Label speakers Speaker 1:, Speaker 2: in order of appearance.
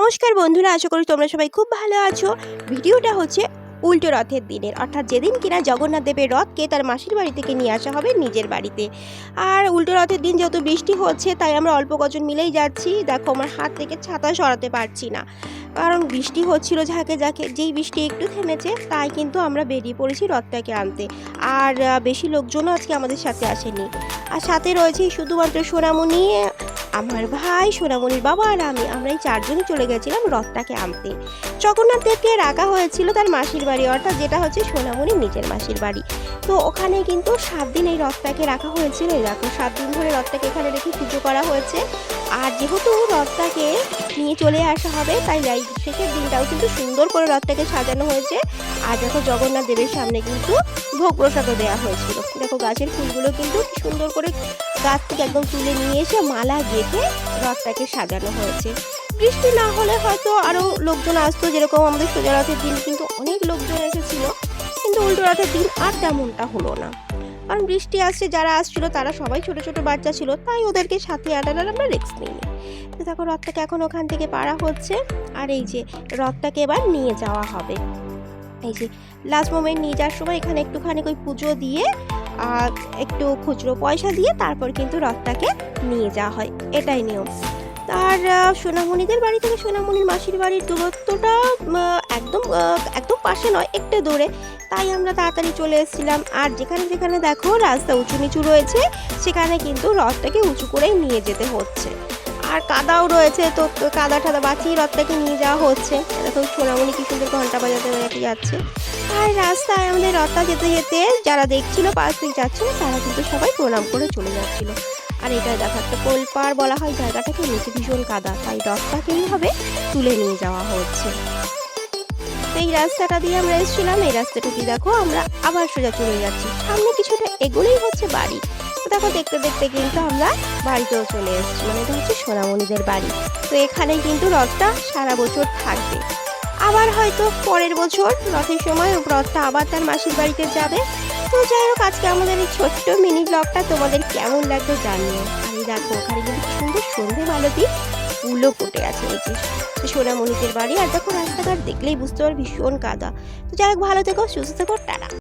Speaker 1: নমস্কার বন্ধুরা, আশা করি তোমরা সবাই খুব ভালো আছো। ভিডিওটা হচ্ছে উল্টো রথের দিনের, অর্থাৎ যেদিন কিনা জগন্নাথ দেবের রথকে তার মাসির বাড়ি থেকে নিয়ে আসা হবে নিজের বাড়িতে। আর উল্টো রথের দিন যেহেতু বৃষ্টি হচ্ছে, তাই আমরা অল্প কজন মিলেই যাচ্ছি। দেখো, আমার হাত থেকে ছাতা সরাতে পারছি না, কারণ বৃষ্টি হচ্ছিল ঝাঁকে ঝাঁকে। যেই বৃষ্টি একটু থেমেছে, তাই কিন্তু আমরা বেরিয়ে পড়েছি রথটাকে আনতে। আর বেশি লোকজনও আজকে আমাদের সাথে আসেনি। আর সাথে রয়েছে শুধুমাত্র সোনামণি, আমার ভাই, সোনামণির বাবা আর আমরা এই চারজনই চলে গেছিলাম রথটাকে আনতে। জগন্নাথ দেবকে রাখা হয়েছিল তার মাসির বাড়ি, অর্থাৎ যেটা হচ্ছে সোনামণির নিজের মাসির বাড়ি। তো ওখানে কিন্তু 7 দিন এই রথটাকে রাখা হয়েছিল। এই দেখো, 7 দিন ধরে রথটাকে এখানে রেখে পুজো করা হয়েছে। আর যেহেতু রথটাকে নিয়ে চলে আসা হবে, তাই এই শেষের দিনটাও কিন্তু সুন্দর করে রথটাকে সাজানো হয়েছে। আর দেখো, জগন্নাথ দেবের সামনে কিন্তু ভোগ প্রসাদও দেওয়া হয়েছিল। দেখো, গাছের ফুলগুলো কিন্তু সুন্দর করে গাছ থেকে একদম তুলে নিয়ে এসে মালা গেঁথে রথটাকে সাজানো হয়েছে। বৃষ্টি না হলে হয়তো আরও লোকজন আসতো, যেরকম আমাদের সোজা রথের দিন কিন্তু অনেক লোকজন এসেছিল। কিন্তু উল্টো রথের দিন আর তেমনটা হলো না, কারণ বৃষ্টি আসছে। যারা আসছিল তারা সবাই ছোট ছোট বাচ্চা ছিল, তাই ওদেরকে সাথে আনার আমরা রিস্ক নিইনি। তো দেখো, রথটাকে এখন ওখান থেকে পাড়া হচ্ছে। আর এই যে রথটাকে এবার নিয়ে যাওয়া হবে। এই যে লাস্ট মোমেন্ট নিয়ে যাওয়ার সময় এখানে একটুখানি ওই পুজো দিয়ে আর একটু খুচরো পয়সা দিয়ে তারপর কিন্তু রথটাকে নিয়ে যাওয়া হয়, এটাই নিয়ম। আর সোনামণিদের বাড়ি থেকে সোনামণির মাসির বাড়ির দূরত্বটা একদম একদম পাশে নয়, একটু দূরে। তাই আমরা তাড়াতাড়ি চলে এসেছিলাম। আর যেখানে যেখানে দেখো রাস্তা উঁচু নিচু রয়েছে, সেখানে কিন্তু রথটাকে উঁচু করেই নিয়ে যেতে হচ্ছে। আর কাদাও রয়েছে, তো কাদা টাদা বাঁচিয়ে রথটাকে নিয়ে যাওয়া হচ্ছে। দেখো, সোনামণি কি সুন্দর ঘন্টা বাজাতে বাজাতে যাচ্ছে। আর রাস্তায় আমাদের রথটা যেতে যেতে যারা দেখছিল, পাশ দিয়ে যাচ্ছিল, তারা কিন্তু সবাই প্রণাম করে চলে যাচ্ছিল। আর এটা দেখো, একটা কোলপাড় বলা হয় জায়গাটাকে, নিচে ভীষণ কাদা, তাই রথটাকে এইভাবে তুলে নিয়ে যাওয়া হচ্ছে। এই রাস্তাটা দিয়ে আমরা এসেছিলাম, এই রাস্তাটা দিয়ে দেখো আমরা আবার সোজা চলে যাচ্ছি। সামনে কিছুটা এগোলেই হচ্ছে বাড়ি। দেখো, দেখতে দেখতে কিন্তু আমরা বাড়িতেও চলে এসেছি, মানে এটা হচ্ছে সোনামণিদের বাড়ি। তো এখানেই কিন্তু রথটা সারা বছর থাকবে। আবার হয়তো পরের বছর রথের সময় রথটা আবার তার মাসির বাড়িতে যাবে। তো যাই হোক, আজকে আমাদের এই ছোট্ট মিনি ব্লগটা তোমাদের কেমন লাগলো জানিও। আর এই দেখো, ওখানে কিন্তু সুন্দর সন্ধে মালতী ফুলও ফুটে আছে। এই যে সোনামণিদের বাড়ি। আর দেখো, রাস্তাঘাট দেখলেই বুঝতে পারো ভীষণ কাদা। তো যাই হোক, ভালো থেকো, সুস্থ থেকো, টাটা।